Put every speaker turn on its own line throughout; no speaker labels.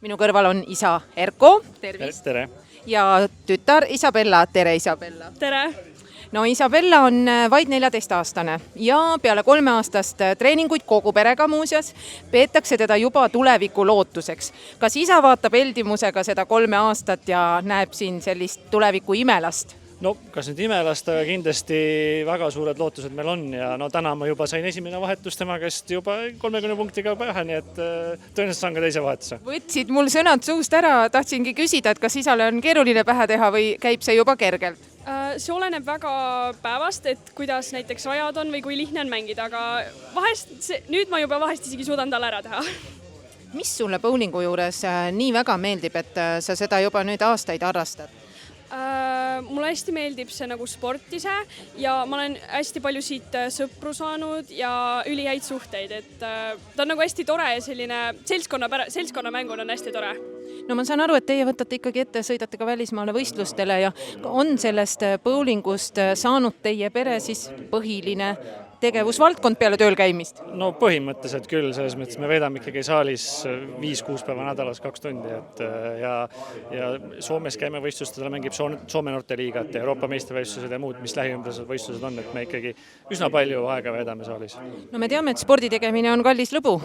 Minu kõrval on isa Erko, tervist,
Tere!
ja tütar Isabella, tere Isabella.
Tere!
No Isabella on vaid 14-aastane ja peale 3-aastast treeninguid kogu perega muuseas peetakse teda juba tuleviku lootuseks. Kas isa vaatab heldimusega seda 3 aastat ja näeb siin sellist tuleviku imelast?
No kas nüüd imelast, aga kindlasti väga suured lootused meil on ja no täna ma juba sain esimene vahetus tema käest juba 30 punktiga pähe, nii et tõenäoliselt saan ka teise vahetuse.
Võtsid mul sõnad suust ära, tahtsingi küsida, et kas isale on keeruline pähe teha või käib see juba kergelt?
See oleneb väga päevast, et kuidas näiteks rajad on või kui lihtne on mängida, aga nüüd ma juba vahest isegi suudan talle ära teha.
Mis sulle bowlingu juures nii väga meeldib, et sa seda juba nüüd aastaid harrastad?
Mulle hästi meeldib see nagu sport ise ja ma olen hästi palju siit sõpru saanud ja ülihäid suhteid, et ta on nagu hästi tore ja selline seltskonnamänguna on hästi tore.
No ma saan aru, et teie võtate ikkagi ette, sõidate ka välismaale võistlustele ja on sellest bowlingust saanud teie pere siis põhiline tegevusvaldkond peale tööl käimist?
No põhimõtteliselt küll, selles mõttes me veedame ikkagi saalis 5-6 päeva nädalas 2 tundi, et ja Soomes käime võistlustel, mängib Soome noorteliigat ja Euroopa meistrivõistlused ja muud, mis lähiümbrused võistlused on, et me ikkagi üsna palju aega veedame saalis.
No me teame, et spordi tegemine on kallis lõbu.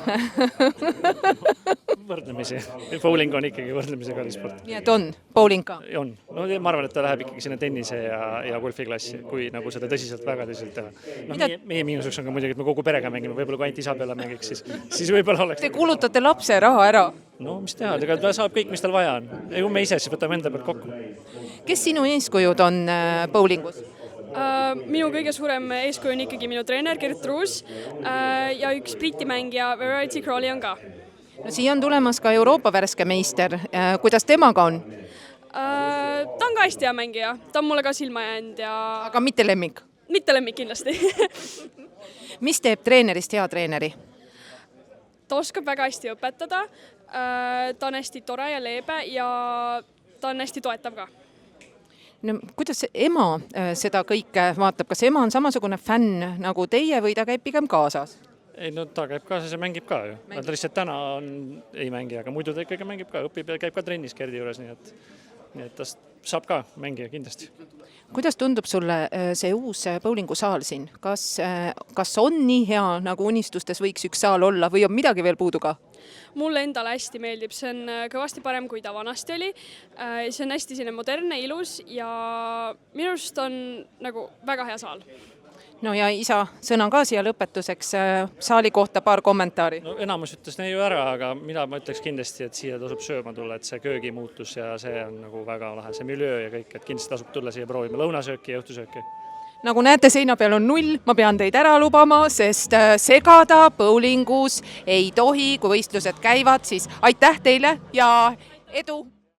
Võrdlemisi. Bowling on ikkagi võrdlemisi kallis sport.
Nii et on, bowling ka?
On. No ma arvan, et ta läheb ikkagi sinna tennise ja golfiklassi, kui nagu seda väga tõsiselt teha. No, meie miinuseks on ka muidugi, et me kogu perega mängime, võib-olla kui ainult Isabella mängiks, siis võib-olla oleks.
Te kulutate lapse raha ära?
No mis teha, ta saab kõik, mis tal vaja on. Kui me ise, siis võtame enda pealt kokku.
Kes sinu eeskujud on bowlingus?
Minu kõige suurem eeskuju on ikkagi minu treener Gert Ruus ja üks Briti mängija Verity Crawley on ka.
No siia on tulemas ka Euroopa värske meister. Kuidas temaga on?
Ta on ka hästi hea mängija, ta on mulle ka silma jäänud ja...
Aga mitte lemmik?
Mitte lemmik kindlasti.
Mis teeb treenerist hea treeneri?
Ta oskab väga hästi õpetada, ta on hästi tore ja leebe ja ta on hästi toetav ka.
No, kuidas ema seda kõike vaatab? Kas ema on samasugune fänn nagu teie või ta käib pigem kaasas?
Ei, no ta käib kaasas ja mängib ka ju. Ta lihtsalt täna ei mängi, aga muidu ta ikkagi mängib ka, õpib ja käib ka trennis Gerdi juures, nii et ta saab ka mängida kindlasti.
Kuidas tundub sulle see uus bowlingusaal siin? Kas on nii hea, nagu unistustes võiks üks saal olla või on midagi veel puudu ka?
Mulle endale hästi meeldib, see on kõvasti parem, kui ta vanasti oli. See on hästi modernne, ilus ja minu arust on nagu väga hea saal.
No ja isa sõna ka siia lõpetuseks saali kohta paar kommentaari.
No enamus ütles ju ära, aga mina ma ütleks kindlasti, et siia tasub sööma tulla, et see köögi muutus ja see on nagu väga lahe, see miljöö ja kõik, et kindlasti tasub tulla siia proovima lõunasööki ja õhtusööki.
Nagu näete, seina peal on 0, ma pean teid ära lubama, sest segada bowlingus ei tohi, kui võistlused käivad, siis aitäh teile ja edu!